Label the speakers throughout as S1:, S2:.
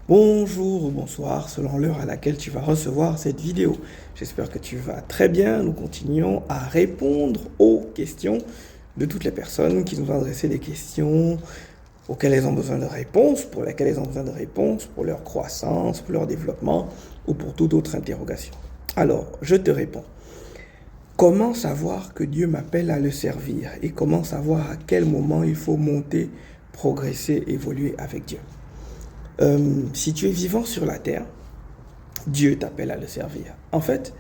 S1: Bonjour ou bonsoir selon l'heure à laquelle tu vas recevoir cette vidéo. J'espère que tu vas très bien. Nous continuons à répondre aux questions de toutes les personnes qui nous ont adressé des questions auxquelles elles ont besoin de réponses, pour lesquelles elles ont besoin de réponses, pour leur croissance, pour leur développement ou pour toute autre interrogation. Alors, je te réponds. Comment savoir que Dieu m'appelle à le servir et comment savoir à quel moment il faut monter, progresser, évoluer avec Dieu? Si tu es vivant sur la terre, Dieu t'appelle à le servir. En fait,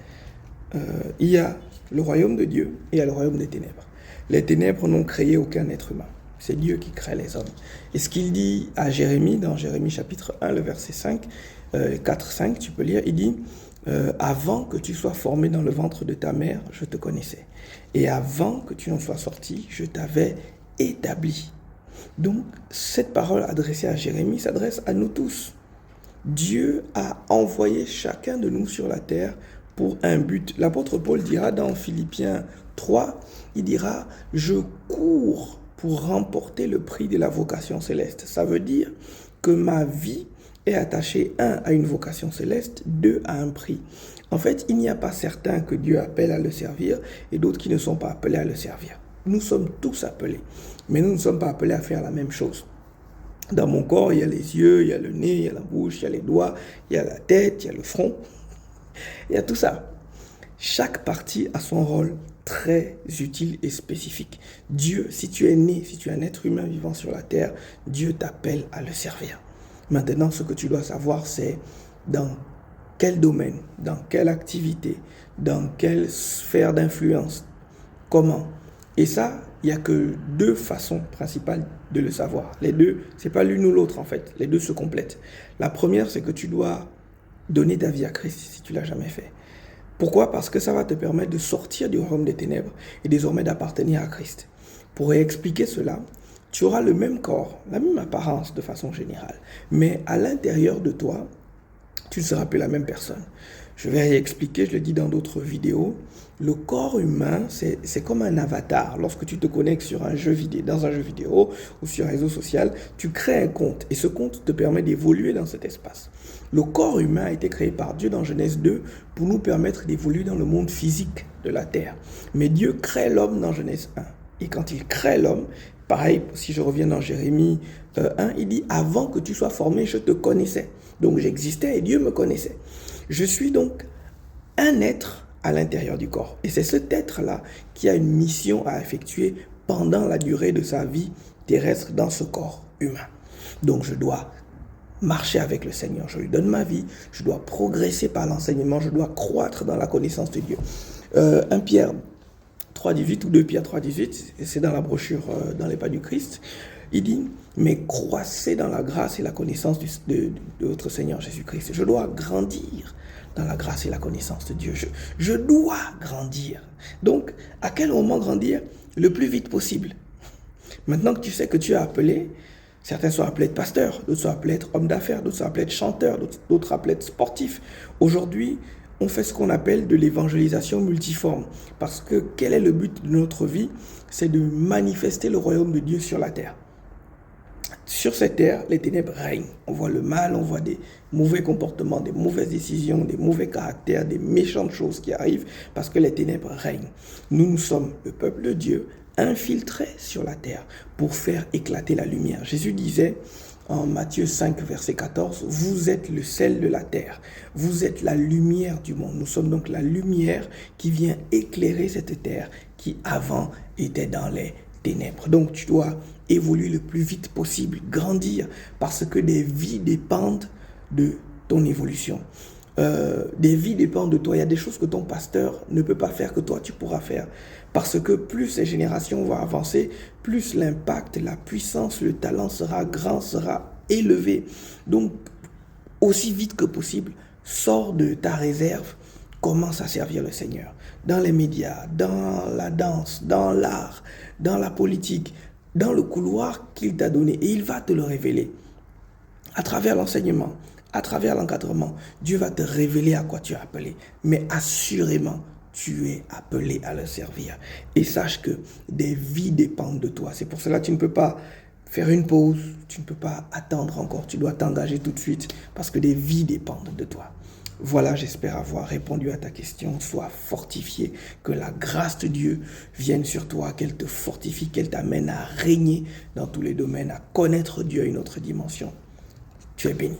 S1: il y a le royaume de Dieu et il y a le royaume des ténèbres. Les ténèbres n'ont créé aucun être humain. C'est Dieu qui crée les hommes. Et ce qu'il dit à Jérémie, dans Jérémie chapitre 1, le verset 5, 4, 5, tu peux lire, il dit avant que tu sois formé dans le ventre de ta mère, je te connaissais. Et avant que tu n'en sois sorti, je t'avais établi. Donc, cette parole adressée à Jérémie s'adresse à nous tous. Dieu a envoyé chacun de nous sur la terre pour un but. L'apôtre Paul dira dans Philippiens 3, il dira « Je cours pour remporter le prix de la vocation céleste ». Ça veut dire que ma vie est attachée, 1, à une vocation céleste, 2, à un prix. En fait, il n'y a pas certains que Dieu appelle à le servir et d'autres qui ne sont pas appelés à le servir. Nous sommes tous appelés, mais nous ne sommes pas appelés à faire la même chose. Dans mon corps, il y a les yeux, il y a le nez, il y a la bouche, il y a les doigts, il y a la tête, il y a le front. Il y a tout ça. Chaque partie a son rôle très utile et spécifique. Dieu, si tu es né, si tu es un être humain vivant sur la terre, Dieu t'appelle à le servir. Maintenant, ce que tu dois savoir, c'est dans quel domaine, dans quelle activité, dans quelle sphère d'influence, comment. Et ça, il n'y a que deux façons principales de le savoir. Les deux, ce n'est pas l'une ou l'autre en fait. Les deux se complètent. La première, c'est que tu dois donner ta vie à Christ si tu ne l'as jamais fait. Pourquoi? Parce que ça va te permettre de sortir du royaume des ténèbres et désormais d'appartenir à Christ. Pour expliquer cela, tu auras le même corps, la même apparence de façon générale. Mais à l'intérieur de toi, tu ne seras plus la même personne. Je vais réexpliquer, je le dis dans d'autres vidéos. Le corps humain, c'est comme un avatar. Lorsque tu te connectes sur un jeu vidéo, dans un jeu vidéo ou sur un réseau social, tu crées un compte et ce compte te permet d'évoluer dans cet espace. Le corps humain a été créé par Dieu dans Genèse 2 pour nous permettre d'évoluer dans le monde physique de la terre. Mais Dieu crée l'homme dans Genèse 1. Et quand il crée l'homme, pareil, si je reviens dans Jérémie 1, il dit « Avant que tu sois formé, je te connaissais. » Donc j'existais et Dieu me connaissait. Je suis donc un être à l'intérieur du corps. Et c'est cet être-là qui a une mission à effectuer pendant la durée de sa vie terrestre dans ce corps humain. Donc je dois marcher avec le Seigneur, je lui donne ma vie, je dois progresser par l'enseignement, je dois croître dans la connaissance de Dieu. 1 Pierre 3,18 ou 2 Pierre 3,18, c'est dans la brochure dans les pas du Christ, il dit « Mais croissez dans la grâce et la connaissance de votre Seigneur Jésus-Christ. » Je dois grandir dans la grâce et la connaissance de Dieu. Je dois grandir. Donc, à quel moment grandir? Le plus vite possible. Maintenant que tu sais que tu es appelé, certains sont appelés être pasteurs, d'autres sont appelés être hommes d'affaires, d'autres sont appelés être chanteurs, d'autres appelés être sportifs. Aujourd'hui, on fait ce qu'on appelle de l'évangélisation multiforme. Parce que quel est le but de notre vie? C'est de manifester le royaume de Dieu sur la terre. Sur cette terre, les ténèbres règnent. On voit le mal, on voit des mauvais comportements, des mauvaises décisions, des mauvais caractères, des méchantes choses qui arrivent parce que les ténèbres règnent. Nous sommes le peuple de Dieu infiltré sur la terre pour faire éclater la lumière. Jésus disait en Matthieu 5, verset 14, « Vous êtes le sel de la terre, vous êtes la lumière du monde. » Nous sommes donc la lumière qui vient éclairer cette terre qui avant était dans les ténèbres. Donc tu dois évoluer le plus vite possible, grandir, parce que des vies dépendent de ton évolution. Des vies dépendent de toi. Il y a des choses que ton pasteur ne peut pas faire, que toi tu pourras faire. Parce que plus ces générations vont avancer, plus l'impact, la puissance, le talent sera grand, sera élevé. Donc, aussi vite que possible, sors de ta réserve, commence à servir le Seigneur. Dans les médias, dans la danse, dans l'art, dans la politique, dans le couloir qu'il t'a donné. Et il va te le révéler. À travers l'enseignement, à travers l'encadrement, Dieu va te révéler à quoi tu es appelé. Mais assurément, tu es appelé à le servir. Et sache que des vies dépendent de toi. C'est pour cela que tu ne peux pas faire une pause. Tu ne peux pas attendre encore, tu dois t'engager tout de suite parce que des vies dépendent de toi. Voilà, j'espère avoir répondu à ta question. Sois fortifié, que la grâce de Dieu vienne sur toi, qu'elle te fortifie, qu'elle t'amène à régner dans tous les domaines, à connaître Dieu à une autre dimension. Tu es béni.